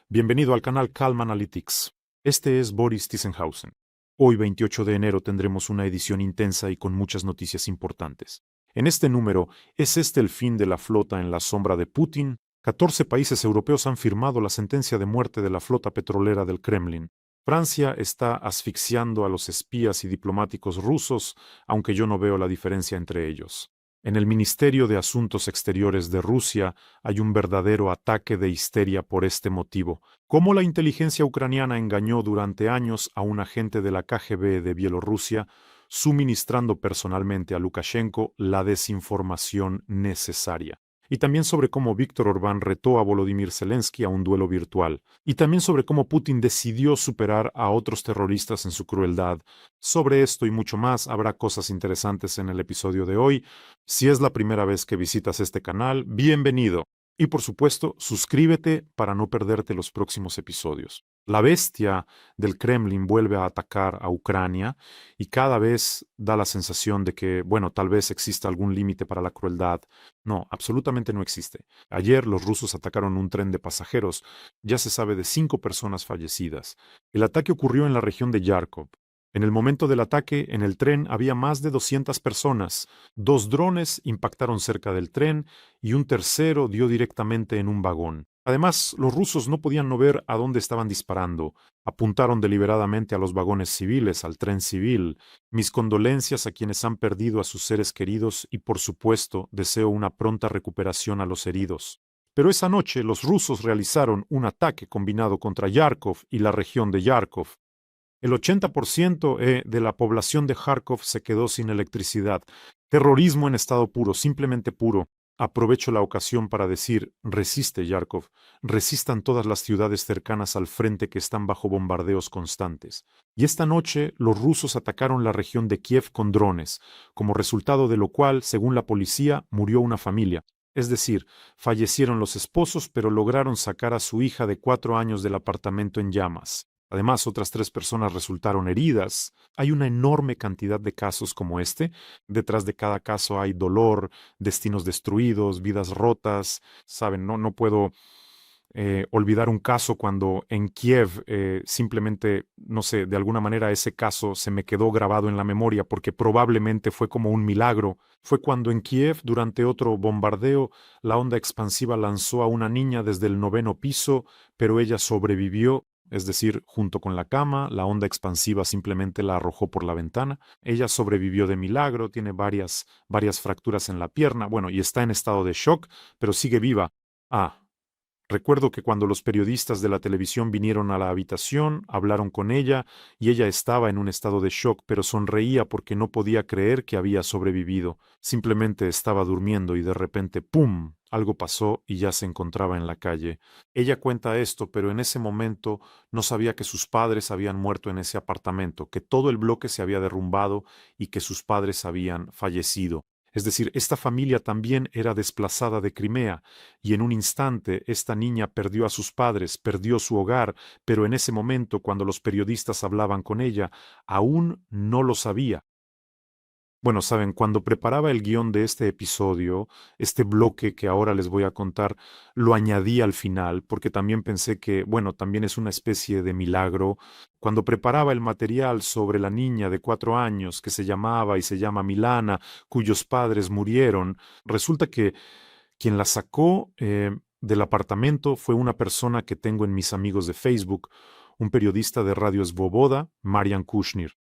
Bienvenido al canal Calm Analytics. Este es Boris Tissenhausen. Hoy, 28 de enero, tendremos una edición intensa y con muchas noticias importantes. En este número, ¿es este el fin de la flota en la sombra de Putin? 14 países europeos han firmado la sentencia de muerte de la flota petrolera del Kremlin. Francia está asfixiando a los espías y diplomáticos rusos, aunque yo no veo la diferencia entre ellos. En el Ministerio de Asuntos Exteriores de Rusia hay un verdadero ataque de histeria por este motivo. Cómo la inteligencia ucraniana engañó durante años a un agente de la KGB de Bielorrusia, suministrando personalmente a Lukashenko la desinformación necesaria. Y también sobre cómo Víctor Orbán retó a Volodymyr Zelensky a un duelo virtual. Y también sobre cómo Putin decidió superar a otros terroristas en su crueldad. Sobre esto y mucho más habrá cosas interesantes en el episodio de hoy. Si es la primera vez que visitas este canal, bienvenido. Y por supuesto, suscríbete para no perderte los próximos episodios. La bestia del Kremlin vuelve a atacar a Ucrania y cada vez da la sensación de que, bueno, tal vez exista algún límite para la crueldad. No, absolutamente no existe. Ayer los rusos atacaron un tren de pasajeros. Ya se sabe de 5 personas fallecidas. El ataque ocurrió en la región de Yarkov. En el momento del ataque, en el tren había más de 200 personas. 2 drones impactaron cerca del tren y un tercero dio directamente en un vagón. Además, los rusos no podían no ver a dónde estaban disparando. Apuntaron deliberadamente a los vagones civiles, al tren civil. Mis condolencias a quienes han perdido a sus seres queridos y, por supuesto, deseo una pronta recuperación a los heridos. Pero esa noche los rusos realizaron un ataque combinado contra Yarkov y la región de Yarkov. El 80% de la población de Kharkov se quedó sin electricidad. Terrorismo en estado puro, simplemente puro. Aprovecho la ocasión para decir, resiste Yarkov, resistan todas las ciudades cercanas al frente que están bajo bombardeos constantes. Y esta noche los rusos atacaron la región de Kiev con drones, como resultado de lo cual, según la policía, murió una familia. Es decir, fallecieron los esposos, pero lograron sacar a su hija de 4 años del apartamento en llamas. Además, otras 3 personas resultaron heridas. Hay una enorme cantidad de casos como este. Detrás de cada caso hay dolor, destinos destruidos, vidas rotas. Saben, no puedo olvidar un caso cuando en Kiev simplemente, no sé, de alguna manera ese caso se me quedó grabado en la memoria porque probablemente fue como un milagro. Fue cuando en Kiev, durante otro bombardeo, la onda expansiva lanzó a una niña desde el 9º piso, pero ella sobrevivió. Es decir, junto con la cama, la onda expansiva simplemente la arrojó por la ventana. Ella sobrevivió de milagro, tiene varias fracturas en la pierna, bueno, y está en estado de shock, pero sigue viva. Ah, recuerdo que cuando los periodistas de la televisión vinieron a la habitación, hablaron con ella y ella estaba en un estado de shock, pero sonreía porque no podía creer que había sobrevivido. Simplemente estaba durmiendo y de repente, ¡pum!, algo pasó y ya se encontraba en la calle. Ella cuenta esto, pero en ese momento no sabía que sus padres habían muerto en ese apartamento, que todo el bloque se había derrumbado y que sus padres habían fallecido. Es decir, esta familia también era desplazada de Crimea, y en un instante esta niña perdió a sus padres, perdió su hogar, pero en ese momento, cuando los periodistas hablaban con ella, aún no lo sabía. Bueno, saben, cuando preparaba el guión de este episodio, este bloque que ahora les voy a contar, lo añadí al final, porque también pensé que, bueno, también es una especie de milagro. Cuando preparaba el material sobre la niña de 4 años que se llamaba y se llama Milana, cuyos padres murieron, resulta que quien la sacó del apartamento fue una persona que tengo en mis amigos de Facebook, un periodista de Radio Svoboda, Marian Kushner.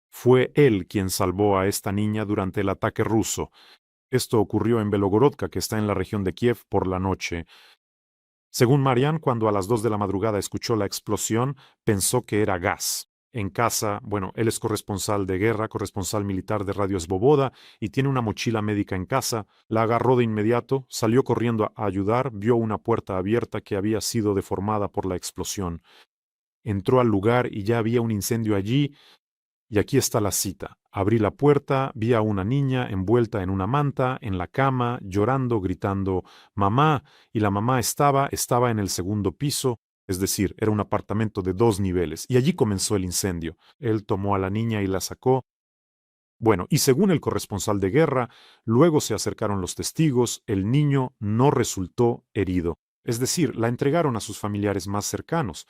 Fue él quien salvó a esta niña durante el ataque ruso. Esto ocurrió en Belgorodka, que está en la región de Kiev, por la noche. Según Marian, cuando a las 2 de la madrugada escuchó la explosión, pensó que era gas. En casa, bueno, él es corresponsal de guerra, corresponsal militar de Radio Svoboda y tiene una mochila médica en casa. La agarró de inmediato, salió corriendo a ayudar, vio una puerta abierta que había sido deformada por la explosión. Entró al lugar y ya había un incendio allí. Y aquí está la cita. Abrí la puerta, vi a una niña envuelta en una manta, en la cama, llorando, gritando «mamá», y la mamá estaba en el 2º piso, es decir, era un apartamento de 2 niveles, y allí comenzó el incendio. Él tomó a la niña y la sacó. Bueno, y según el corresponsal de guerra, luego se acercaron los testigos, el niño no resultó herido. es decir, la entregaron a sus familiares más cercanos.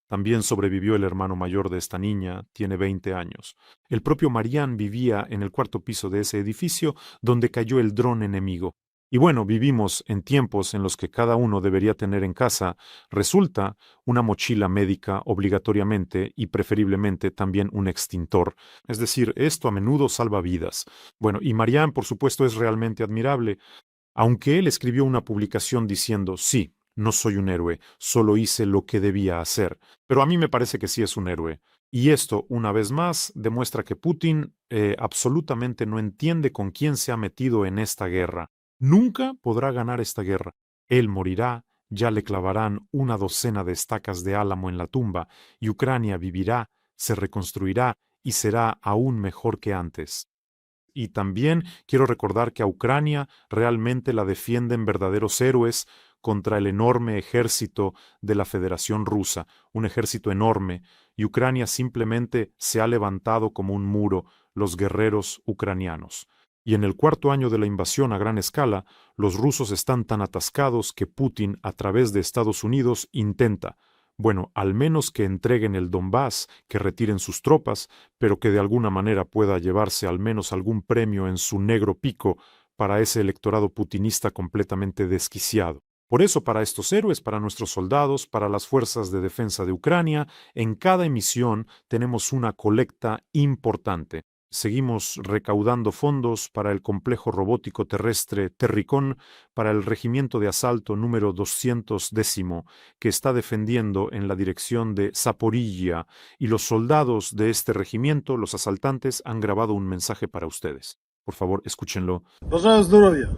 También sobrevivió el hermano mayor de esta niña, tiene 20 años. El propio Marián vivía en el cuarto piso de ese edificio donde cayó el dron enemigo. Y bueno, vivimos en tiempos en los que cada uno debería tener en casa, resulta, una mochila médica obligatoriamente y preferiblemente también un extintor. Es decir, esto a menudo salva vidas. Bueno, y Marián, por supuesto, es realmente admirable. Aunque él escribió una publicación diciendo, sí, no soy un héroe, solo hice lo que debía hacer, pero a mí me parece que sí es un héroe. Y esto, una vez más, demuestra que Putin absolutamente no entiende con quién se ha metido en esta guerra. Nunca podrá ganar esta guerra. Él morirá, ya le clavarán una docena de estacas de álamo en la tumba, y Ucrania vivirá, se reconstruirá y será aún mejor que antes. Y también quiero recordar que a Ucrania realmente la defienden verdaderos héroes contra el enorme ejército de la Federación Rusa, un ejército enorme, y Ucrania simplemente se ha levantado como un muro, los guerreros ucranianos. Y en el cuarto año de la invasión a gran escala, los rusos están tan atascados que Putin, a través de Estados Unidos, intenta, bueno, al menos que entreguen el Donbass, que retiren sus tropas, pero que de alguna manera pueda llevarse al menos algún premio en su negro pico para ese electorado putinista completamente desquiciado. Por eso, para estos héroes, para nuestros soldados, para las fuerzas de defensa de Ucrania, en cada emisión tenemos una colecta importante. Seguimos recaudando fondos para el complejo robótico terrestre Terricon, para el regimiento de asalto número 210, que está defendiendo en la dirección de Zaporilla, y los soldados de este regimiento, los asaltantes, han grabado un mensaje para ustedes. Por favor, escúchenlo. Бажаю здоров'я!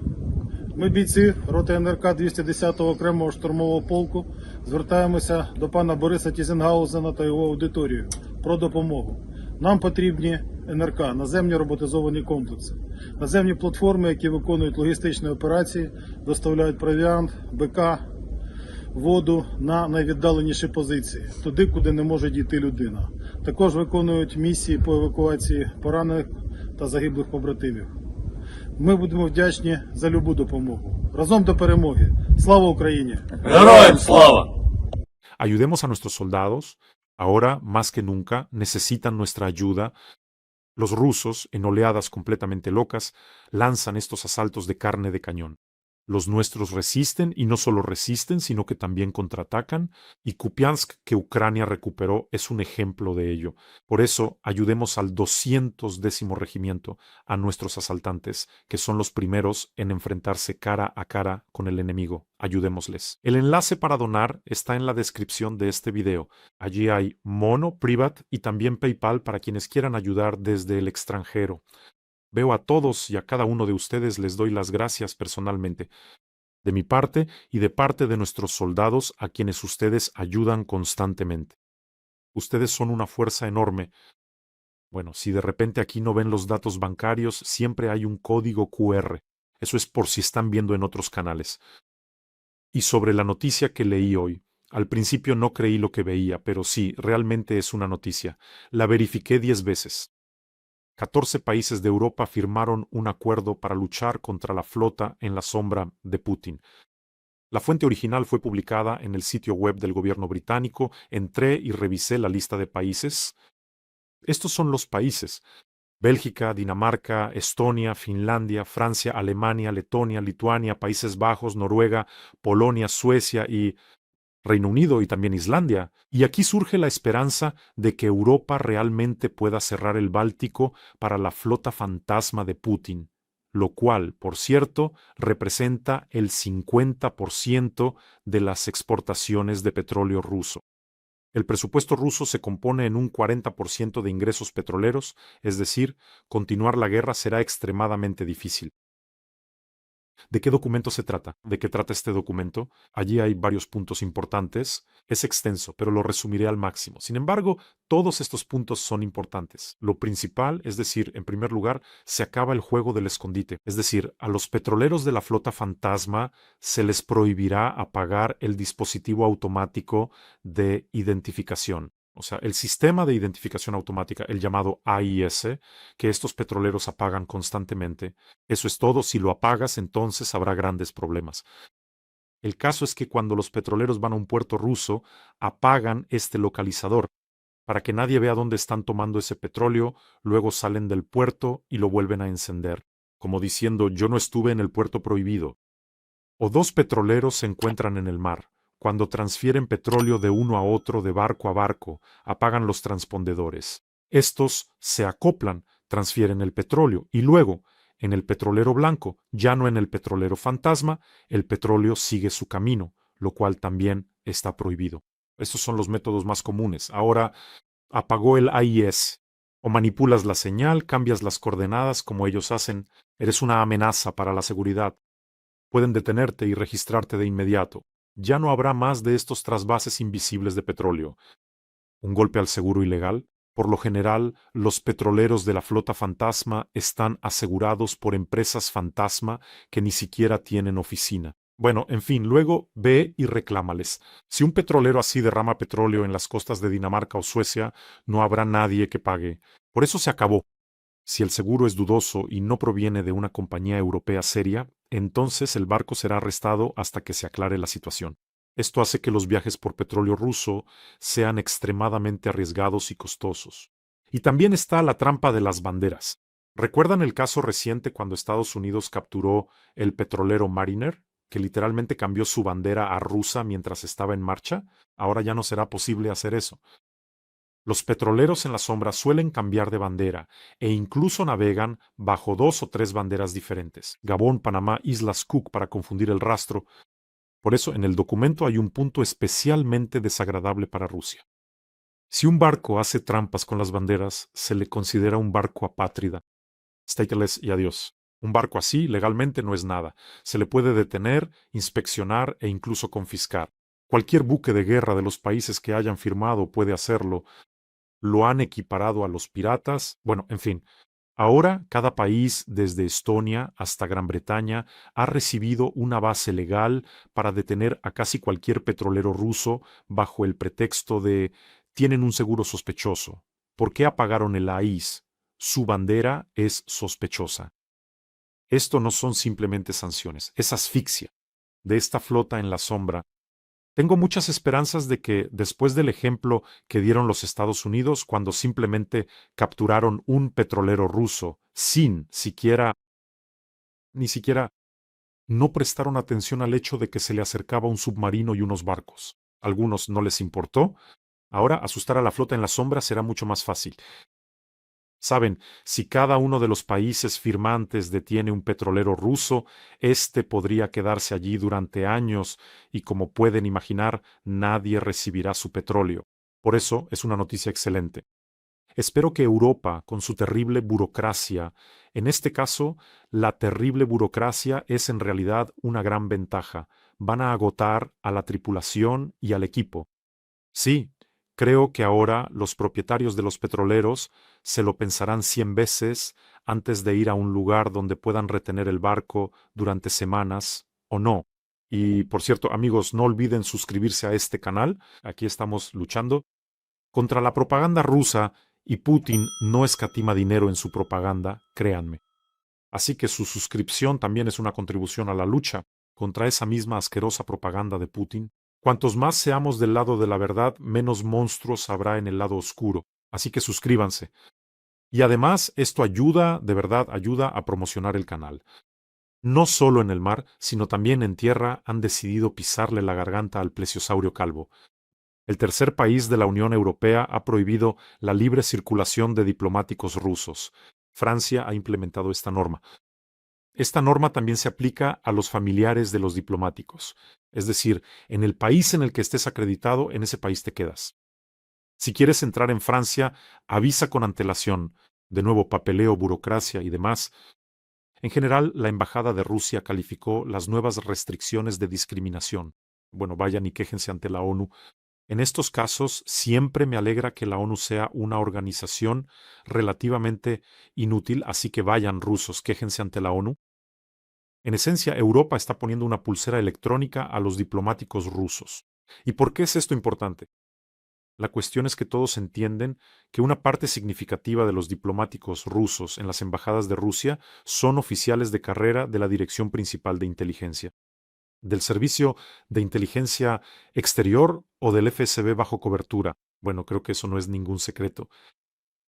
Ми бійці роти НРК 210-го окремого штурмового полку звертаємося до пана Бориса Тізенгаузена та його аудиторію про допомогу. Нам потрібні НРК, наземні роботизовані комплекси, наземні платформи, які виконують логістичні операції, доставляють провіант, БК, воду на найвіддаленіші позиції, туди, куди не може дійти людина. Також виконують місії по евакуації поранених та загиблих побратимів. Ми будемо вдячні за любу допомогу. Разом до перемоги. Слава Україні! ¡Героям слава! Ayudemos a nuestros soldados. Ahora, más que nunca, necesitan nuestra ayuda. Los rusos, en oleadas completamente locas, lanzan estos asaltos de carne de cañón. Los nuestros resisten, y no solo resisten, sino que también contraatacan, y Kupiansk, que Ucrania recuperó, es un ejemplo de ello. Por eso, ayudemos al 210º regimiento, a nuestros asaltantes, que son los primeros en enfrentarse cara a cara con el enemigo. Ayudémosles. El enlace para donar está en la descripción de este video. Allí hay Mono, Privat y también PayPal para quienes quieran ayudar desde el extranjero. Veo a todos y a cada uno de ustedes les doy las gracias personalmente, de mi parte y de parte de nuestros soldados a quienes ustedes ayudan constantemente. Ustedes son una fuerza enorme. Bueno, si de repente aquí no ven los datos bancarios, siempre hay un código QR. Eso es por si están viendo en otros canales. Y sobre la noticia que leí hoy. Al principio no creí lo que veía, pero sí, realmente es una noticia. La verifiqué 10 veces. 14 países de Europa firmaron un acuerdo para luchar contra la flota en la sombra de Putin. La fuente original fue publicada en el sitio web del gobierno británico. Entré y revisé la lista de países. Estos son los países: Bélgica, Dinamarca, Estonia, Finlandia, Francia, Alemania, Letonia, Lituania, Países Bajos, Noruega, Polonia, Suecia y Reino Unido y también Islandia. Y aquí surge la esperanza de que Europa realmente pueda cerrar el Báltico para la flota fantasma de Putin, lo cual, por cierto, representa el 50% de las exportaciones de petróleo ruso. El presupuesto ruso se compone en un 40% de ingresos petroleros, es decir, continuar la guerra será extremadamente difícil. ¿De qué documento se trata? ¿De qué trata este documento? Allí hay varios puntos importantes. Es extenso, pero lo resumiré al máximo. Sin embargo, todos estos puntos son importantes. Lo principal, es decir, en primer lugar, se acaba el juego del escondite. Es decir, a los petroleros de la flota fantasma se les prohibirá apagar el dispositivo automático de identificación. O sea, el sistema de identificación automática, el llamado AIS, que estos petroleros apagan constantemente. Eso es todo. Si lo apagas, entonces habrá grandes problemas. El caso es que cuando los petroleros van a un puerto ruso, apagan este localizador para que nadie vea dónde están tomando ese petróleo, luego salen del puerto y lo vuelven a encender, como diciendo yo no estuve en el puerto prohibido. O dos petroleros se encuentran en el mar. Cuando transfieren petróleo de uno a otro de barco a barco, apagan los transpondedores. Estos se acoplan, transfieren el petróleo y luego, en el petrolero blanco, ya no en el petrolero fantasma, el petróleo sigue su camino, lo cual también está prohibido. Estos son los métodos más comunes. Ahora, apagó el AIS. O manipulas la señal, cambias las coordenadas como ellos hacen. Eres una amenaza para la seguridad. Pueden detenerte y registrarte de inmediato. Ya no habrá más de estos trasvases invisibles de petróleo. Un golpe al seguro ilegal. Por lo general, los petroleros de la flota fantasma están asegurados por empresas fantasma que ni siquiera tienen oficina. Bueno, en fin, luego ve y reclámales. Si un petrolero así derrama petróleo en las costas de Dinamarca o Suecia, no habrá nadie que pague. Por eso se acabó. Si el seguro es dudoso y no proviene de una compañía europea seria, entonces el barco será arrestado hasta que se aclare la situación. Esto hace que los viajes por petróleo ruso sean extremadamente arriesgados y costosos. Y también está la trampa de las banderas. ¿Recuerdan el caso reciente cuando Estados Unidos capturó el petrolero Mariner, que literalmente cambió su bandera a rusa mientras estaba en marcha? Ahora ya no será posible hacer eso. Los petroleros en la sombra suelen cambiar de bandera e incluso navegan bajo 2 o 3 banderas diferentes. Gabón, Panamá, Islas Cook para confundir el rastro. Por eso en el documento hay un punto especialmente desagradable para Rusia. Si un barco hace trampas con las banderas, se le considera un barco apátrida. Stateless y adiós. Un barco así legalmente no es nada. Se le puede detener, inspeccionar e incluso confiscar. Cualquier buque de guerra de los países que hayan firmado puede hacerlo. Lo han equiparado a los piratas. Bueno, en fin. Ahora cada país, desde Estonia hasta Gran Bretaña, ha recibido una base legal para detener a casi cualquier petrolero ruso bajo el pretexto de tienen un seguro sospechoso. ¿Por qué apagaron el AIS? Su bandera es sospechosa. Esto no son simplemente sanciones, es asfixia. De esta flota en la sombra, tengo muchas esperanzas de que, después del ejemplo que dieron los Estados Unidos cuando simplemente capturaron un petrolero ruso sin ni siquiera, no prestaron atención al hecho de que se le acercaba un submarino y unos barcos. A algunos no les importó. Ahora asustar a la flota en la sombra será mucho más fácil. Saben, si cada uno de los países firmantes detiene un petrolero ruso, éste podría quedarse allí durante años y, como pueden imaginar, nadie recibirá su petróleo. Por eso es una noticia excelente. Espero que Europa, con su terrible burocracia, en este caso, la terrible burocracia es en realidad una gran ventaja. Van a agotar a la tripulación y al equipo. Sí, creo que ahora los propietarios de los petroleros se lo pensarán 100 veces antes de ir a un lugar donde puedan retener el barco durante semanas o no. Y por cierto, amigos, no olviden suscribirse a este canal. Aquí estamos luchando contra la propaganda rusa y Putin no escatima dinero en su propaganda, créanme. Así que su suscripción también es una contribución a la lucha contra esa misma asquerosa propaganda de Putin. Cuantos más seamos del lado de la verdad, menos monstruos habrá en el lado oscuro. Así que suscríbanse. Y además, esto ayuda, de verdad, ayuda a promocionar el canal. No solo en el mar, sino también en tierra han decidido pisarle la garganta al plesiosaurio calvo. El tercer país de la Unión Europea ha prohibido la libre circulación de diplomáticos rusos. Francia ha implementado esta norma. Esta norma también se aplica a los familiares de los diplomáticos. Es decir, en el país en el que estés acreditado, en ese país te quedas. Si quieres entrar en Francia, avisa con antelación. De nuevo, papeleo, burocracia y demás. En general, la Embajada de Rusia calificó las nuevas restricciones de discriminación. Bueno, vayan y quéjense ante la ONU. En estos casos, siempre me alegra que la ONU sea una organización relativamente inútil, así que vayan rusos, quéjense ante la ONU. En esencia, Europa está poniendo una pulsera electrónica a los diplomáticos rusos. ¿Y por qué es esto importante? La cuestión es que todos entienden que una parte significativa de los diplomáticos rusos en las embajadas de Rusia son oficiales de carrera de la Dirección Principal de Inteligencia. ¿Del servicio de inteligencia exterior o del FSB bajo cobertura? Bueno, creo que eso no es ningún secreto.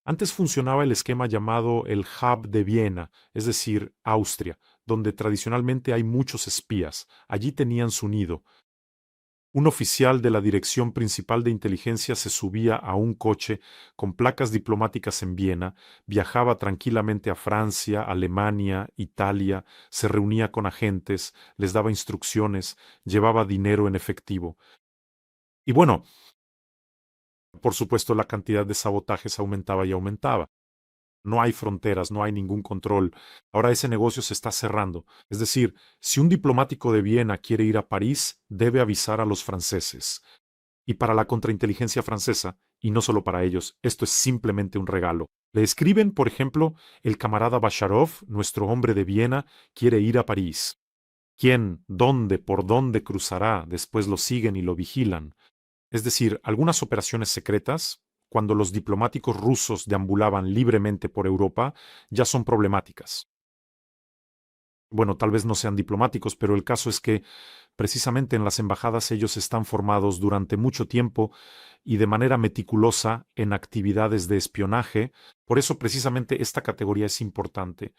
Antes funcionaba el esquema llamado el Hub de Viena, es decir, Austria, donde tradicionalmente hay muchos espías. Allí tenían su nido. Un oficial de la Dirección Principal de Inteligencia se subía a un coche con placas diplomáticas en Viena, viajaba tranquilamente a Francia, Alemania, Italia, se reunía con agentes, les daba instrucciones, llevaba dinero en efectivo. Y bueno, por supuesto la cantidad de sabotajes aumentaba y aumentaba. No hay fronteras, no hay ningún control. Ahora ese negocio se está cerrando. Es decir, si un diplomático de Viena quiere ir a París, debe avisar a los franceses. Y para la contrainteligencia francesa, y no solo para ellos, esto es simplemente un regalo. Le escriben, por ejemplo, el camarada Bacharov, nuestro hombre de Viena, quiere ir a París. ¿Quién, dónde, por dónde cruzará? Después lo siguen y lo vigilan. Es decir, algunas operaciones secretas, cuando los diplomáticos rusos deambulaban libremente por Europa, ya son problemáticas. Bueno, tal vez no sean diplomáticos, pero el caso es que precisamente en las embajadas ellos están formados durante mucho tiempo y de manera meticulosa en actividades de espionaje. Por eso precisamente esta categoría es importante.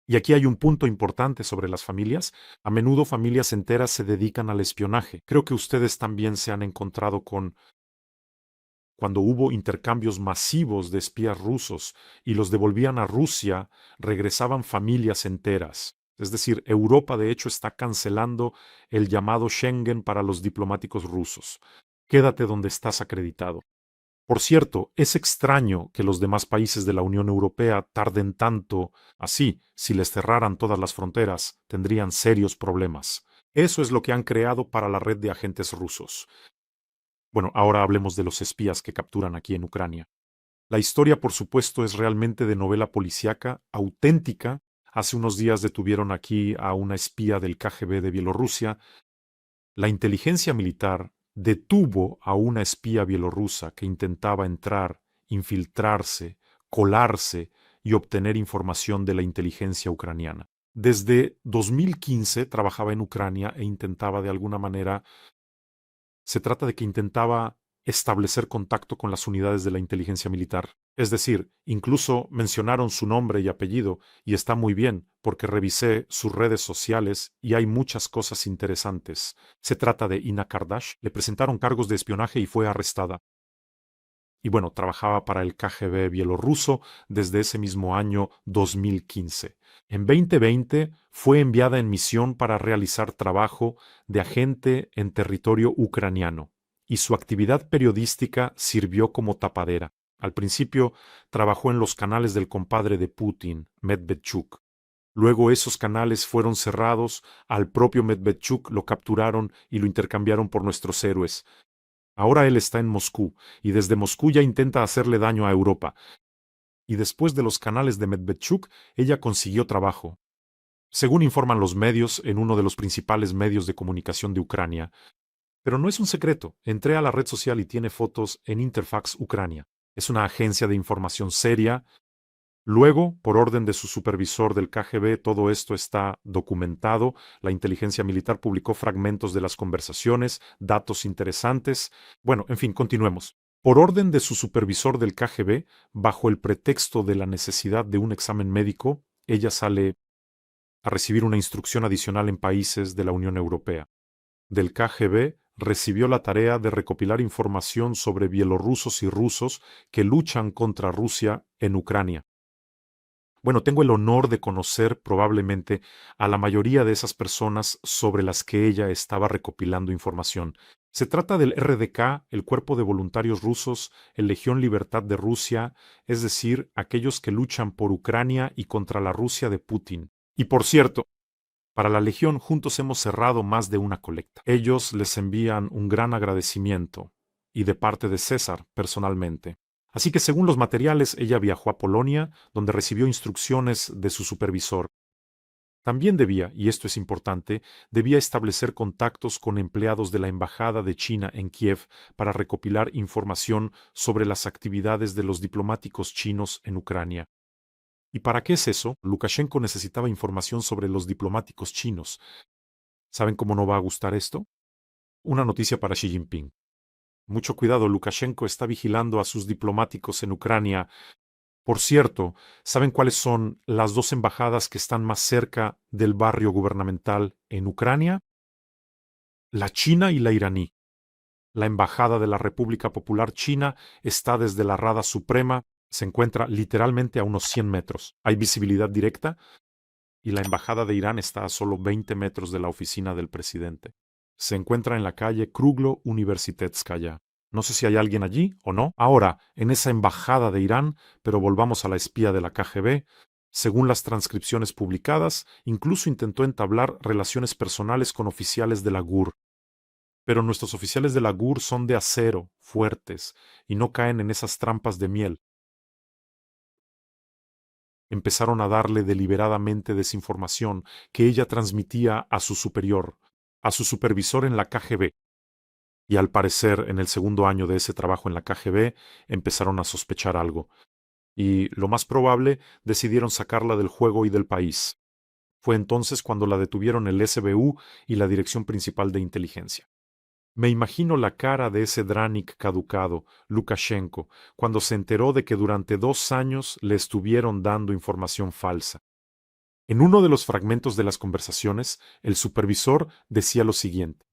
Y aquí hay un punto importante sobre las familias. A menudo familias enteras se dedican al espionaje. Creo que ustedes también se han encontrado con cuando hubo intercambios masivos de espías rusos y los devolvían a Rusia, regresaban familias enteras. Es decir, Europa de hecho está cancelando el llamado Schengen para los diplomáticos rusos. Quédate donde estás acreditado. Por cierto, es extraño que los demás países de la Unión Europea tarden tanto. Así, si les cerraran todas las fronteras, tendrían serios problemas. Eso es lo que han creado para la red de agentes rusos. Bueno, ahora hablemos de los espías que capturan aquí en Ucrania. La historia, por supuesto, es realmente de novela policíaca, auténtica. Hace unos días detuvieron aquí a una espía del KGB de Bielorrusia. La inteligencia militar detuvo a una espía bielorrusa que intentaba entrar, infiltrarse, colarse y obtener información de la inteligencia ucraniana. Desde 2015 trabajaba en Ucrania e intentaba de alguna manera se trata de que intentaba establecer contacto con las unidades de la inteligencia militar. Es decir, incluso mencionaron su nombre y apellido, y está muy bien, porque revisé sus redes sociales y hay muchas cosas interesantes. Se trata de Ina Kardash, le presentaron cargos de espionaje y fue arrestada. Y bueno, trabajaba para el KGB bielorruso desde ese mismo año 2015. En 2020 fue enviada en misión para realizar trabajo de agente en territorio ucraniano, y su actividad periodística sirvió como tapadera. Al principio trabajó en los canales del compadre de Putin, Medvedchuk. Luego esos canales fueron cerrados, al propio Medvedchuk lo capturaron y lo intercambiaron por nuestros héroes. Ahora él está en Moscú, y desde Moscú ya intenta hacerle daño a Europa. Y después de los canales de Medvedchuk, ella consiguió trabajo. Según informan los medios, en uno de los principales medios de comunicación de Ucrania. Pero no es un secreto, entré a la red social y tiene fotos en Interfax Ucrania. Es una agencia de información seria. Luego, por orden de su supervisor del KGB, todo esto está documentado. La inteligencia militar publicó fragmentos de las conversaciones, datos interesantes. Bueno, en fin, continuemos. Por orden de su supervisor del KGB, bajo el pretexto de la necesidad de un examen médico, ella sale a recibir una instrucción adicional en países de la Unión Europea. Del KGB recibió la tarea de recopilar información sobre bielorrusos y rusos que luchan contra Rusia en Ucrania. Bueno, tengo el honor de conocer probablemente a la mayoría de esas personas sobre las que ella estaba recopilando información. Se trata del RDK, el Cuerpo de Voluntarios Rusos, el Legión Libertad de Rusia, es decir, aquellos que luchan por Ucrania y contra la Rusia de Putin. Y por cierto, para la Legión juntos hemos cerrado más de una colecta. Ellos les envían un gran agradecimiento, y de parte de César personalmente. Así que según los materiales, ella viajó a Polonia, donde recibió instrucciones de su supervisor. También debía, y esto es importante, debía establecer contactos con empleados de la Embajada de China en Kiev para recopilar información sobre las actividades de los diplomáticos chinos en Ucrania. ¿Y para qué es eso? Lukashenko necesitaba información sobre los diplomáticos chinos. ¿Saben cómo no va a gustar esto? Una noticia para Xi Jinping. Mucho cuidado, Lukashenko está vigilando a sus diplomáticos en Ucrania. Por cierto, ¿saben cuáles son las dos embajadas que están más cerca del barrio gubernamental en Ucrania? La china y la iraní. La embajada de la República Popular China está desde la Rada Suprema, se encuentra literalmente a unos 100 metros. Hay visibilidad directa y la embajada de Irán está a solo 20 metros de la oficina del presidente. Se encuentra en la calle Kruglo Universitetskaya. No sé si hay alguien allí o no. Ahora, en esa embajada de Irán, pero volvamos a la espía de la KGB, según las transcripciones publicadas, incluso intentó entablar relaciones personales con oficiales de la GUR. Pero nuestros oficiales de la GUR son de acero, fuertes, y no caen en esas trampas de miel. Empezaron a darle deliberadamente desinformación que ella transmitía a su superior, a su supervisor en la KGB. Y al parecer, en el segundo año de ese trabajo en la KGB, empezaron a sospechar algo. Y, lo más probable, decidieron sacarla del juego y del país. Fue entonces cuando la detuvieron el SBU y la Dirección Principal de Inteligencia. Me imagino la cara de ese Dranik caducado, Lukashenko, cuando se enteró de que durante 2 años le estuvieron dando información falsa. En uno de los fragmentos de las conversaciones, el supervisor decía lo siguiente.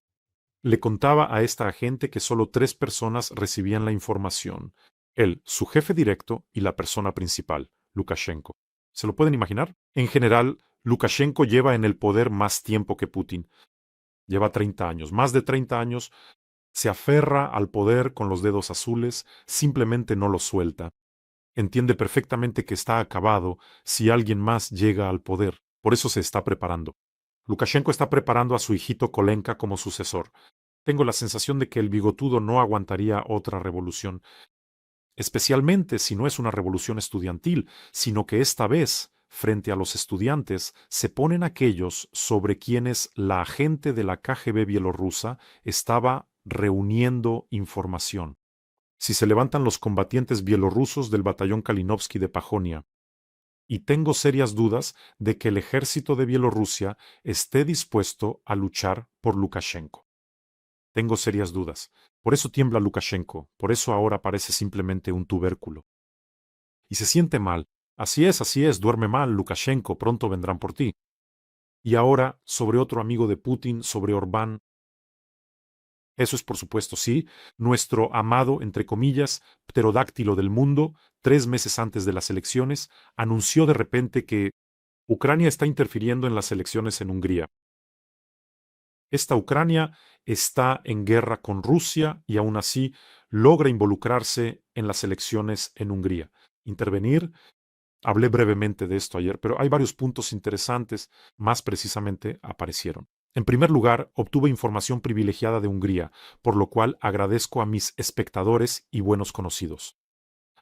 Le contaba a esta agente que solo 3 personas recibían la información. Él, su jefe directo y la persona principal, Lukashenko. ¿Se lo pueden imaginar? En general, Lukashenko lleva en el poder más tiempo que Putin. Lleva 30 años, más de 30 años. Se aferra al poder con los dedos azules, simplemente no lo suelta. Entiende perfectamente que está acabado si alguien más llega al poder. Por eso se está preparando. Lukashenko está preparando a su hijito Kolenka como sucesor. Tengo la sensación de que el bigotudo no aguantaría otra revolución, especialmente si no es una revolución estudiantil, sino que esta vez, frente a los estudiantes, se ponen aquellos sobre quienes la agente de la KGB bielorrusa estaba reuniendo información. Si se levantan los combatientes bielorrusos del batallón Kalinovsky de Pajonia, y tengo serias dudas de que el ejército de Bielorrusia esté dispuesto a luchar por Lukashenko. Tengo serias dudas. Por eso tiembla Lukashenko, por eso ahora parece simplemente un tubérculo. Y se siente mal. Así es, duerme mal, Lukashenko, pronto vendrán por ti. Y ahora, sobre otro amigo de Putin, sobre Orbán. Eso es por supuesto, sí, nuestro amado, entre comillas, pterodáctilo del mundo, 3 meses antes de las elecciones, anunció de repente que Ucrania está interfiriendo en las elecciones en Hungría. Esta Ucrania está en guerra con Rusia y aún así logra involucrarse en las elecciones en Hungría. Intervenir. Hablé brevemente de esto ayer, pero hay varios puntos interesantes, más precisamente aparecieron. En primer lugar, obtuve información privilegiada de Hungría, por lo cual agradezco a mis espectadores y buenos conocidos.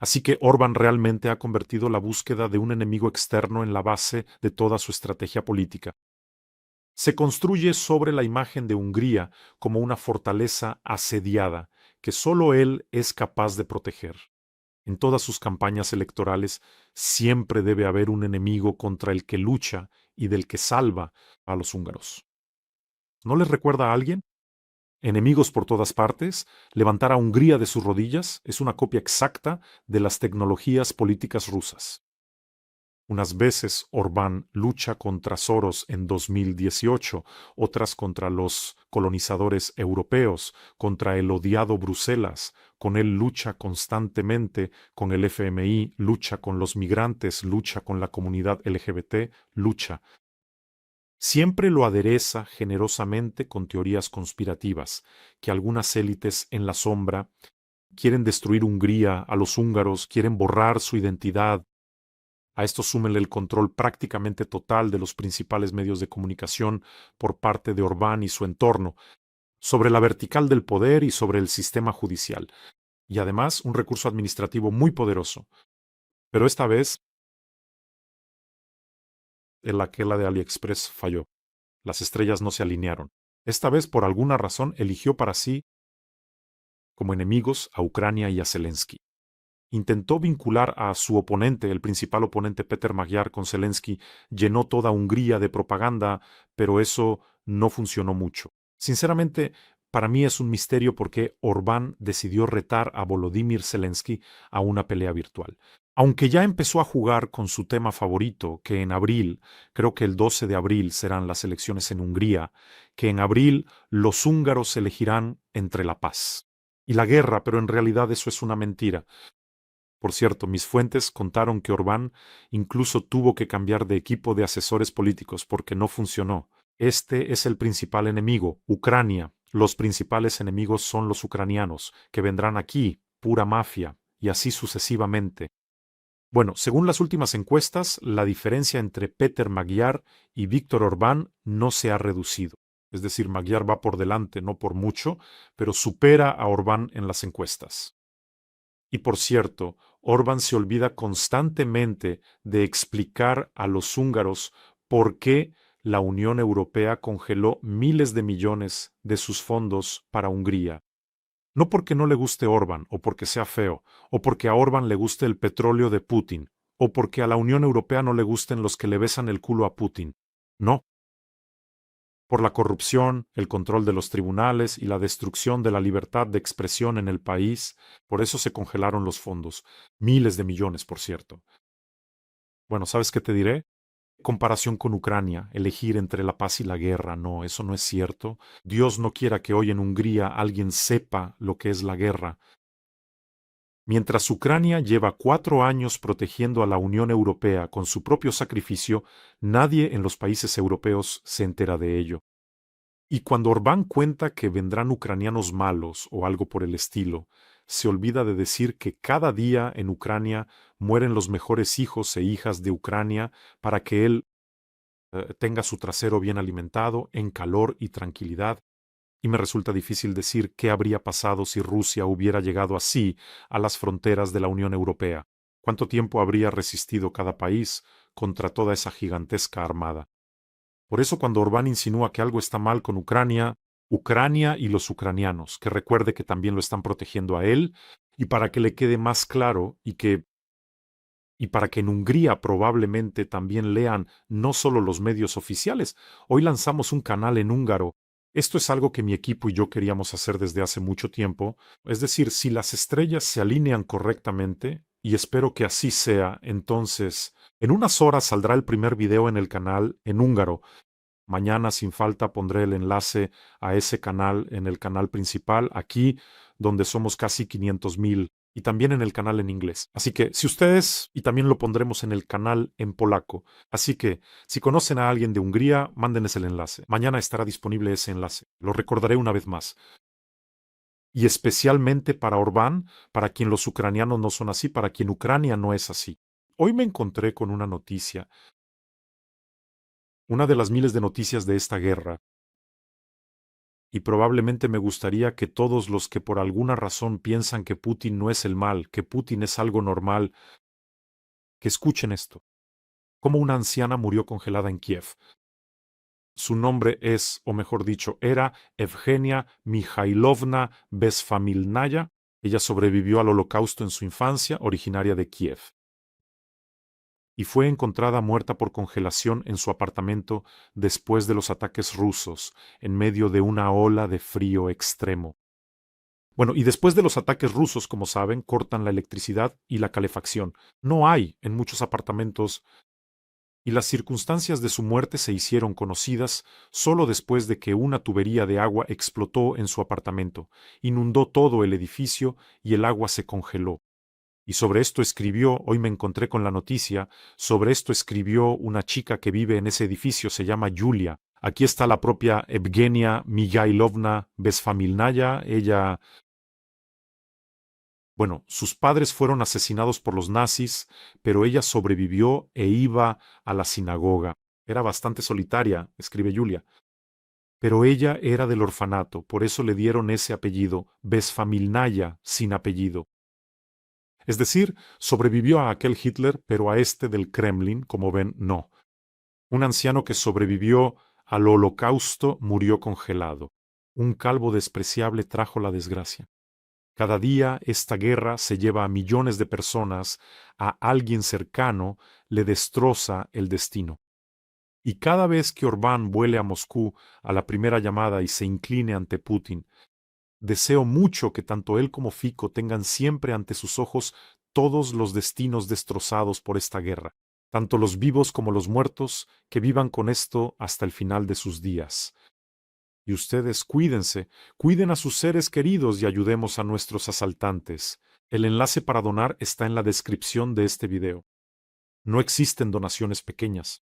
Así que Orbán realmente ha convertido la búsqueda de un enemigo externo en la base de toda su estrategia política. Se construye sobre la imagen de Hungría como una fortaleza asediada que solo él es capaz de proteger. En todas sus campañas electorales siempre debe haber un enemigo contra el que lucha y del que salva a los húngaros. ¿No les recuerda a alguien? Enemigos por todas partes, levantar a Hungría de sus rodillas es una copia exacta de las tecnologías políticas rusas. Unas veces Orbán lucha contra Soros en 2018, otras contra los colonizadores europeos, contra el odiado Bruselas. Con él lucha constantemente, con el FMI, lucha con los migrantes, lucha con la comunidad LGBT, lucha. Siempre lo adereza generosamente con teorías conspirativas, que algunas élites en la sombra quieren destruir Hungría, a los húngaros, quieren borrar su identidad. A esto súmenle el control prácticamente total de los principales medios de comunicación por parte de Orbán y su entorno, sobre la vertical del poder y sobre el sistema judicial. Y además un recurso administrativo muy poderoso. Pero esta vez el aquela de AliExpress falló. Las estrellas no se alinearon. Esta vez, por alguna razón, eligió para sí como enemigos a Ucrania y a Zelensky. Intentó vincular a su oponente, el principal oponente Peter Magyar, con Zelensky, llenó toda Hungría de propaganda, pero eso no funcionó mucho. Sinceramente, para mí es un misterio por qué Orbán decidió retar a Volodymyr Zelensky a una pelea virtual. Aunque ya empezó a jugar con su tema favorito, que en abril, creo que el 12 de abril serán las elecciones en Hungría, que en abril los húngaros elegirán entre la paz y la guerra, pero en realidad eso es una mentira. Por cierto, mis fuentes contaron que Orbán incluso tuvo que cambiar de equipo de asesores políticos porque no funcionó. Este es el principal enemigo, Ucrania. Los principales enemigos son los ucranianos, que vendrán aquí, pura mafia, y así sucesivamente. Bueno, según las últimas encuestas, la diferencia entre Peter Magyar y Víctor Orbán no se ha reducido. Es decir, Magyar va por delante, no por mucho, pero supera a Orbán en las encuestas. Y por cierto, Orbán se olvida constantemente de explicar a los húngaros por qué la Unión Europea congeló miles de millones de sus fondos para Hungría. No porque no le guste Orbán, o porque sea feo, o porque a Orbán le guste el petróleo de Putin, o porque a la Unión Europea no le gusten los que le besan el culo a Putin. No. Por la corrupción, el control de los tribunales y la destrucción de la libertad de expresión en el país, por eso se congelaron los fondos. Miles de millones, por cierto. Bueno, ¿sabes qué te diré? Comparación con Ucrania, elegir entre la paz y la guerra, no, eso no es cierto. Dios no quiera que hoy en Hungría alguien sepa lo que es la guerra. Mientras Ucrania lleva 4 años protegiendo a la Unión Europea con su propio sacrificio, nadie en los países europeos se entera de ello. Y cuando Orbán cuenta que vendrán ucranianos malos o algo por el estilo, se olvida de decir que cada día en Ucrania mueren los mejores hijos e hijas de Ucrania para que él tenga su trasero bien alimentado, en calor y tranquilidad. Y me resulta difícil decir qué habría pasado si Rusia hubiera llegado así a las fronteras de la Unión Europea. ¿Cuánto tiempo habría resistido cada país contra toda esa gigantesca armada? Por eso cuando Orbán insinúa que algo está mal con Ucrania, Ucrania y los ucranianos, que recuerde que también lo están protegiendo a él, y para que le quede más claro y para que en Hungría probablemente también lean no solo los medios oficiales. Hoy lanzamos un canal en húngaro. Esto es algo que mi equipo y yo queríamos hacer desde hace mucho tiempo. Es decir, si las estrellas se alinean correctamente, y espero que así sea, entonces, en unas horas saldrá el primer video en el canal en húngaro. Mañana sin falta pondré el enlace a ese canal en el canal principal, aquí donde somos casi 500,000 y también en el canal en inglés. Así que si ustedes, y también lo pondremos en el canal en polaco. Así que si conocen a alguien de Hungría, mándenles el enlace. Mañana estará disponible ese enlace. Lo recordaré una vez más. Y especialmente para Orbán, para quien los ucranianos no son así, para quien Ucrania no es así. Hoy me encontré con una noticia, una de las miles de noticias de esta guerra, y probablemente me gustaría que todos los que por alguna razón piensan que Putin no es el mal, que Putin es algo normal, que escuchen esto. Cómo una anciana murió congelada en Kiev. Su nombre es, o mejor dicho, era Evgenia Mikhailovna Besfamilnaya. Ella sobrevivió al Holocausto en su infancia, originaria de Kiev, y fue encontrada muerta por congelación en su apartamento después de los ataques rusos, en medio de una ola de frío extremo. Bueno, y después de los ataques rusos, como saben, cortan la electricidad y la calefacción. No hay en muchos apartamentos, y las circunstancias de su muerte se hicieron conocidas solo después de que una tubería de agua explotó en su apartamento, inundó todo el edificio y el agua se congeló. Y sobre esto escribió, hoy me encontré con la noticia, sobre esto escribió una chica que vive en ese edificio, se llama Yulia. Aquí está la propia Evgenia Migailovna Besfamilnaya. Bueno, sus padres fueron asesinados por los nazis, pero ella sobrevivió e iba a la sinagoga. Era bastante solitaria, escribe Yulia. Pero ella era del orfanato, por eso le dieron ese apellido, Besfamilnaya, sin apellido. Es decir, sobrevivió a aquel Hitler, pero a este del Kremlin, como ven, no. Un anciano que sobrevivió al Holocausto murió congelado. Un calvo despreciable trajo la desgracia. Cada día esta guerra se lleva a millones de personas, a alguien cercano le destroza el destino. Y cada vez que Orbán vuele a Moscú a la primera llamada y se incline ante Putin, deseo mucho que tanto él como Fico tengan siempre ante sus ojos todos los destinos destrozados por esta guerra, tanto los vivos como los muertos, que vivan con esto hasta el final de sus días. Y ustedes cuídense, cuiden a sus seres queridos y ayudemos a nuestros asaltantes. El enlace para donar está en la descripción de este video. No existen donaciones pequeñas.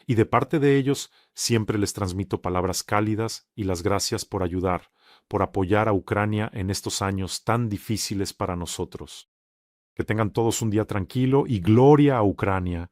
Y de parte de ellos siempre les transmito palabras cálidas y las gracias por ayudar, por apoyar a Ucrania en estos años tan difíciles para nosotros. Que tengan todos un día tranquilo y gloria a Ucrania,